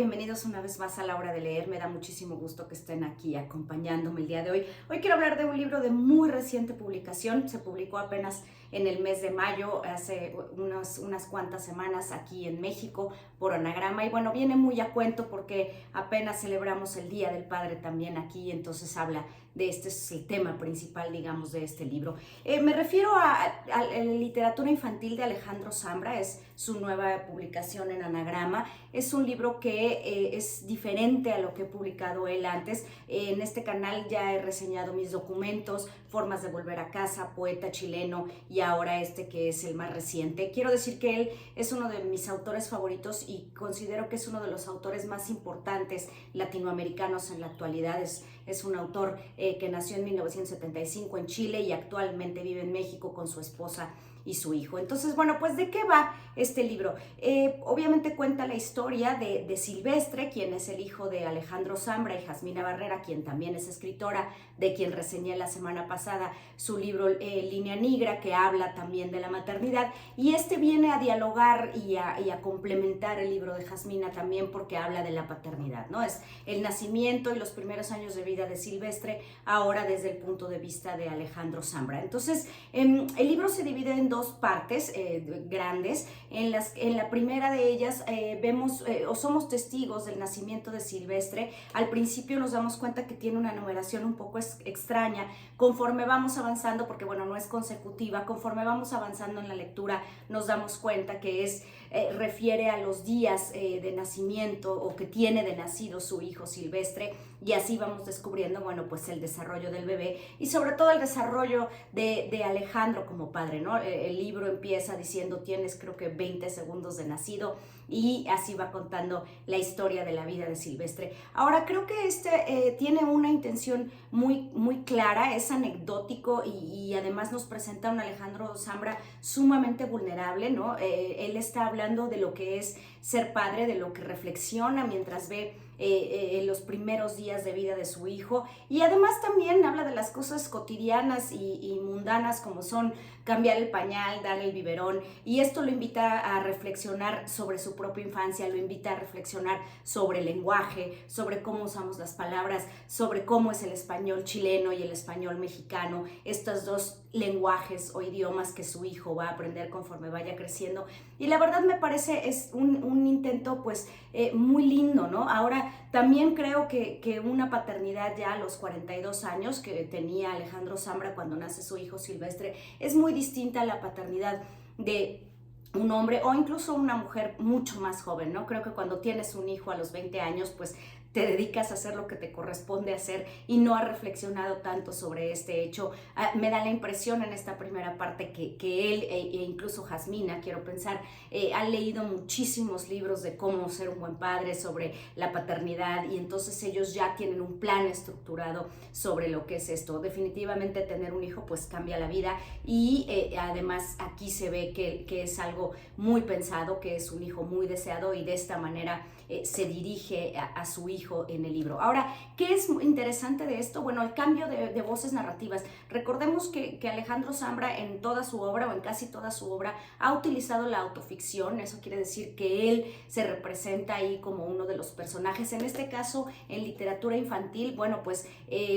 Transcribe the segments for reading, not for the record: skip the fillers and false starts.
Bienvenidos una vez más a La Hora de Leer. Me da muchísimo gusto que estén aquí acompañándome el día de hoy. Hoy quiero hablar de un libro de muy reciente publicación. Se publicó apenas en el mes de mayo, hace unas cuantas semanas aquí en México por Anagrama. Y bueno, viene muy a cuento porque apenas celebramos el Día del Padre también aquí, entonces habla de este es el tema principal, digamos, de este libro. Me refiero a literatura infantil de Alejandro Zambra, es su nueva publicación en Anagrama. Es un libro que es diferente a lo que he publicado él antes. En este canal ya he reseñado mis documentos, Formas de volver a casa, Poeta chileno y ahora este que es el más reciente. Quiero decir que él es uno de mis autores favoritos y considero que es uno de los autores más importantes latinoamericanos en la actualidad. Es un autor que nació en 1975 en Chile y actualmente vive en México con su esposa y su hijo. Entonces, bueno, pues ¿de qué va este libro? Obviamente cuenta la historia de Silvestre, quien es el hijo de Alejandro Zambra y Jasmina Barrera, quien también es escritora, de quien reseñé la semana pasada su libro Línea Negra, que habla también de la maternidad, y este viene a dialogar y a complementar el libro de Jasmina también porque habla de la paternidad, ¿no? Es el nacimiento y los primeros años de vida de Silvestre, ahora desde el punto de vista de Alejandro Zambra. Entonces, el libro se divide en dos partes grandes. En la primera de ellas vemos o somos testigos del nacimiento de Silvestre. Al principio nos damos cuenta que tiene una numeración un poco extraña. Conforme vamos avanzando, porque bueno, no es consecutiva, conforme vamos avanzando en la lectura nos damos cuenta que refiere a los días de nacimiento o que tiene de nacido su hijo Silvestre, y así vamos descubriendo, bueno, pues el desarrollo del bebé y sobre todo el desarrollo de Alejandro como padre, ¿no? El libro empieza diciendo tienes creo que 20 segundos de nacido y así va contando la historia de la vida de Silvestre. Ahora creo que tiene una intención muy clara, es anecdótico y además nos presenta a un Alejandro Zambra sumamente vulnerable, ¿no? Él está hablando de lo que es ser padre, de lo que reflexiona mientras ve los primeros días de vida de su hijo, y además también habla de las cosas cotidianas y mundanas como son cambiar el pañal, dar el biberón, y esto lo invita a reflexionar sobre su propia infancia, lo invita a reflexionar sobre el lenguaje, sobre cómo usamos las palabras, sobre cómo es el español chileno y el español mexicano, estos dos lenguajes o idiomas que su hijo va a aprender conforme vaya creciendo. Y la verdad me parece es un intento pues muy lindo, ¿no? Ahora también creo que una paternidad ya a los 42 años que tenía Alejandro Zambra cuando nace su hijo Silvestre es muy distinta a la paternidad de un hombre o incluso una mujer mucho más joven, ¿no? Creo que cuando tienes un hijo a los 20 años, pues te dedicas a hacer lo que te corresponde hacer y no has reflexionado tanto sobre este hecho. Me da la impresión en esta primera parte que él e incluso Jasmina, quiero pensar, han leído muchísimos libros de cómo ser un buen padre, sobre la paternidad, y entonces ellos ya tienen un plan estructurado sobre lo que es esto. Definitivamente tener un hijo pues cambia la vida y además aquí se ve que es algo muy pensado, que es un hijo muy deseado y de esta manera se dirige a su hijo en el libro. Ahora, ¿qué es interesante de esto? Bueno, el cambio de voces narrativas. Recordemos que Alejandro Zambra en toda su obra o en casi toda su obra ha utilizado la autoficción. Eso quiere decir que él se representa ahí como uno de los personajes. En este caso, en literatura infantil, bueno, pues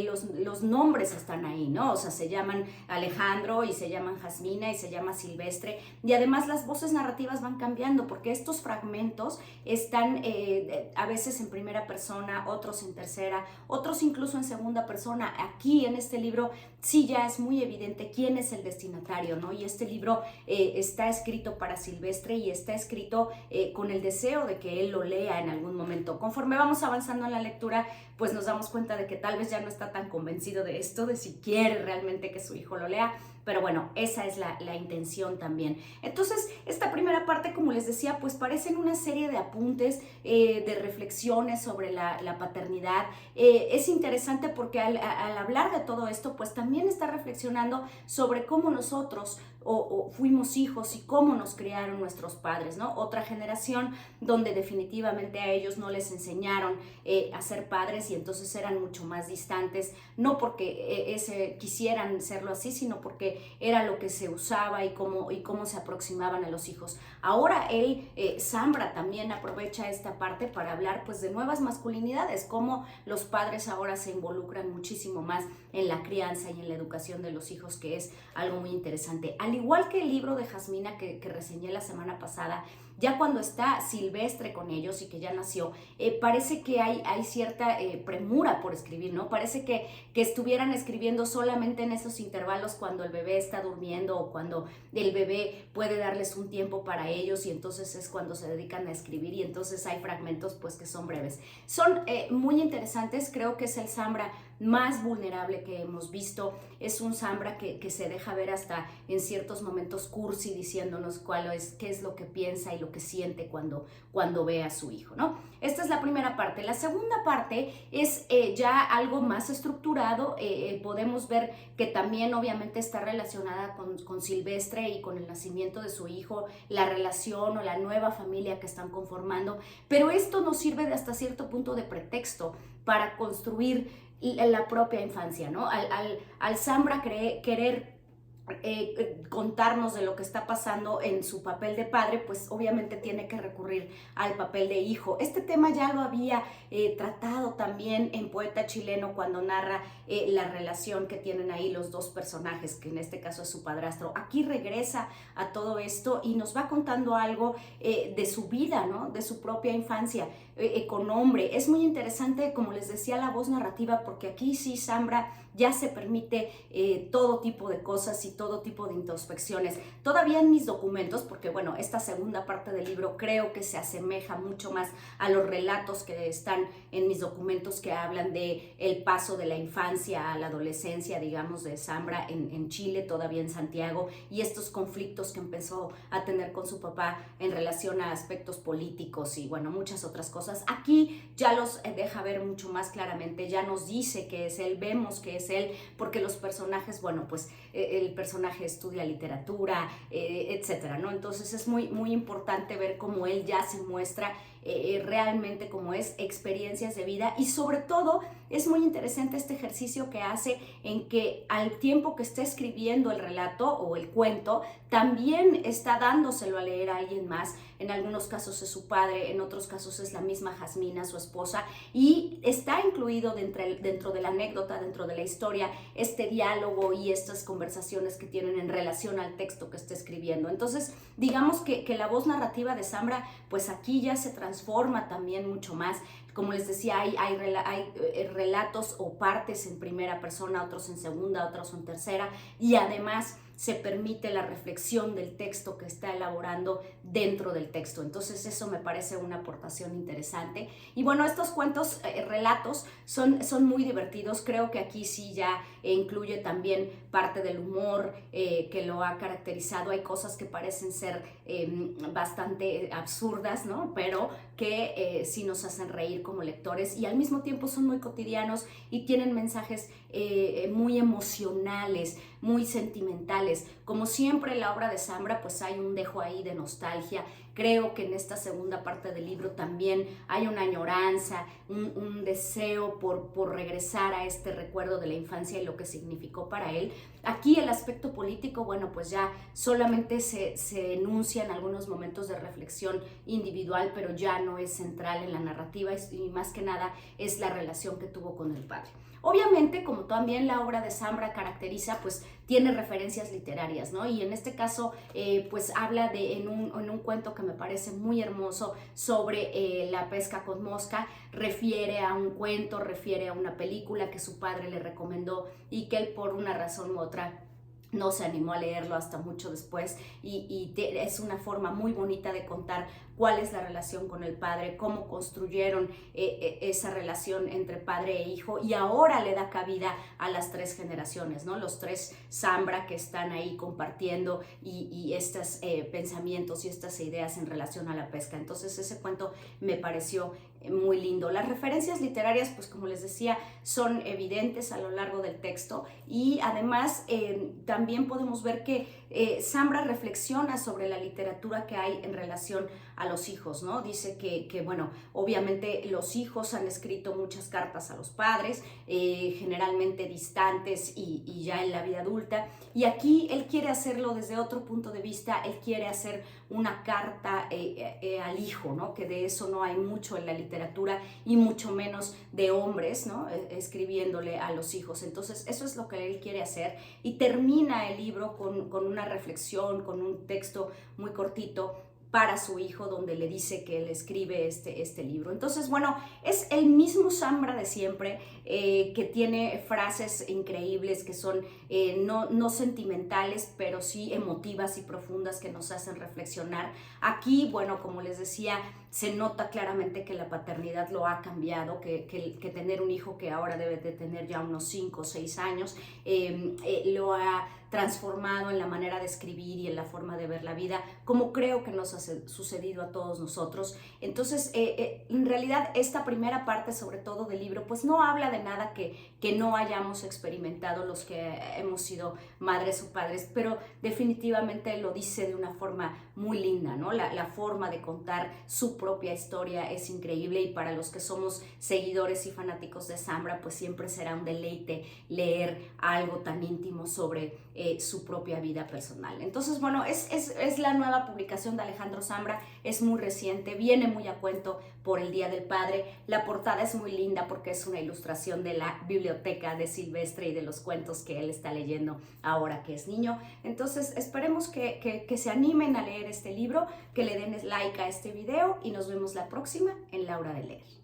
los nombres están ahí, ¿no? O sea, se llaman Alejandro y se llaman Jasmina y se llama Silvestre, y además las voces narrativas van cambiando porque estos fragmentos están a veces en primera persona, otros en tercera, otros incluso en segunda persona. Aquí en este libro sí ya es muy evidente quién es el destinatario, ¿no? Y este libro está escrito para Silvestre y está escrito con el deseo de que él lo lea en algún momento. Conforme vamos avanzando en la lectura, pues nos damos cuenta de que tal vez ya no está tan convencido de esto, de si quiere realmente que su hijo lo lea, pero bueno, esa es la intención también. Entonces, esta primera parte, como les decía, pues parecen una serie de apuntes, de reflexiones sobre la paternidad. Es interesante porque al hablar de todo esto, pues también está reflexionando sobre cómo nosotros o fuimos hijos y cómo nos criaron nuestros padres, ¿no? Otra generación donde definitivamente a ellos no les enseñaron a ser padres y entonces eran mucho más distantes, no porque quisieran serlo así, sino porque era lo que se usaba y cómo se aproximaban a los hijos. Ahora Zambra también aprovecha esta parte para hablar pues de nuevas masculinidades, cómo los padres ahora se involucran muchísimo más en la crianza y en la educación de los hijos, que es algo muy interesante. Al igual que el libro de Jasmina que reseñé la semana pasada, ya cuando está Silvestre con ellos y que ya nació, parece que hay cierta premura por escribir, ¿no? Parece que estuvieran escribiendo solamente en esos intervalos cuando el bebé está durmiendo o cuando el bebé puede darles un tiempo para ellos y entonces es cuando se dedican a escribir y entonces hay fragmentos pues que son breves. Son muy interesantes, creo que es el Zambra más vulnerable que hemos visto, es un Zambra que se deja ver hasta en ciertos momentos cursi diciéndonos qué es lo que piensa y lo que siente cuando ve a su hijo, ¿no? Esta es la primera parte. La segunda parte es ya algo más estructurado, podemos ver que también obviamente está relacionada con Silvestre y con el nacimiento de su hijo, la relación o la nueva familia que están conformando, pero esto nos sirve de hasta cierto punto de pretexto para construir la propia infancia, ¿no? Al Zambra querer contarnos de lo que está pasando en su papel de padre, pues obviamente tiene que recurrir al papel de hijo. Este tema ya lo había tratado también en Poeta Chileno cuando narra la relación que tienen ahí los dos personajes, que en este caso es su padrastro. Aquí regresa a todo esto y nos va contando algo de su vida, ¿no? De su propia infancia con hombre. Es muy interesante, como les decía, la voz narrativa, porque aquí sí Zambra ya se permite todo tipo de cosas y todo tipo de introspecciones. Todavía en mis documentos, porque bueno, esta segunda parte del libro creo que se asemeja mucho más a los relatos que están en mis documentos que hablan de el paso de la infancia a la adolescencia, digamos, de Zambra en Chile, todavía en Santiago, y estos conflictos que empezó a tener con su papá en relación a aspectos políticos y bueno, muchas otras cosas. Aquí ya los deja ver mucho más claramente, ya nos dice que es él, vemos que es él, porque los personajes, bueno, pues el personaje estudia literatura, etcétera, ¿no? Entonces es muy importante ver cómo él ya se muestra realmente como es, experiencias de vida, y sobre todo es muy interesante este ejercicio que hace en que al tiempo que está escribiendo el relato o el cuento, también está dándoselo a leer a alguien más. En algunos casos es su padre, en otros casos es la misma Jasmina, su esposa, y está incluido dentro de la anécdota, dentro de la historia, este diálogo y estas conversaciones que tienen en relación al texto que está escribiendo. Entonces, digamos que la voz narrativa de Zambra, pues aquí ya se transforma también mucho más. Como les decía, hay relatos o partes en primera persona, otros en segunda, otros en tercera, y además se permite la reflexión del texto que está elaborando dentro del texto. Entonces eso me parece una aportación interesante. Y bueno, estos cuentos, relatos, son muy divertidos. Creo que aquí sí ya incluye también parte del humor que lo ha caracterizado. Hay cosas que parecen ser bastante absurdas, ¿no? Pero que sí nos hacen reír como lectores y al mismo tiempo son muy cotidianos y tienen mensajes muy emocionales, muy sentimentales. Como siempre en la obra de Zambra, pues hay un dejo ahí de nostalgia. Creo que en esta segunda parte del libro también hay una añoranza, un deseo por regresar a este recuerdo de la infancia y lo que significó para él. Aquí el aspecto político, bueno, pues ya solamente se enuncia en algunos momentos de reflexión individual, pero ya no es central en la narrativa y más que nada es la relación que tuvo con el padre. Obviamente, como también la obra de Zambra caracteriza, pues tiene referencias literarias, ¿no? Y en este caso, pues habla en un cuento que me parece muy hermoso sobre la pesca con mosca, refiere a un cuento, refiere a una película que su padre le recomendó y que él por una razón u otra no se animó a leerlo hasta mucho después y es una forma muy bonita de contar cuál es la relación con el padre, cómo construyeron esa relación entre padre e hijo y ahora le da cabida a las tres generaciones, ¿no? Los tres Zambra que están ahí compartiendo y estos pensamientos y estas ideas en relación a la pesca. Entonces ese cuento me pareció muy lindo. Las referencias literarias, pues como les decía, son evidentes a lo largo del texto, y además también podemos ver que Zambra reflexiona sobre la literatura que hay en relación a los hijos, ¿no? Dice que bueno, obviamente los hijos han escrito muchas cartas a los padres, generalmente distantes y ya en la vida adulta, y aquí él quiere hacerlo desde otro punto de vista. Él quiere hacer una carta al hijo, ¿no? Que de eso no hay mucho en la literatura, y mucho menos de hombres, ¿no? Escribiéndole a los hijos. Entonces eso es lo que él quiere hacer, y termina el libro con una reflexión, con un texto muy cortito para su hijo, donde le dice que él escribe este libro. Entonces, bueno, es el mismo Zambra de siempre, que tiene frases increíbles que son no sentimentales, pero sí emotivas y profundas, que nos hacen reflexionar. Aquí, bueno, como les decía, se nota claramente que la paternidad lo ha cambiado, que tener un hijo que ahora debe de tener ya unos 5 o 6 años, lo ha transformado en la manera de escribir y en la forma de ver la vida, como creo que nos ha sucedido a todos nosotros. Entonces, en realidad, esta primera parte, sobre todo del libro, pues no habla de nada que no hayamos experimentado los que hemos sido madres o padres, pero definitivamente lo dice de una forma muy linda, ¿no? La forma de contar su propia historia es increíble, y para los que somos seguidores y fanáticos de Zambra, pues siempre será un deleite leer algo tan íntimo sobre su propia vida personal. Entonces, bueno, es la nueva publicación de Alejandro Zambra, es muy reciente, viene muy a cuento por el Día del Padre. La portada es muy linda porque es una ilustración de la biblioteca de Silvestre y de los cuentos que él está leyendo ahora que es niño. Entonces, esperemos que se animen a leer este libro, que le den like a este video, y nos vemos la próxima en La Hora de Leer.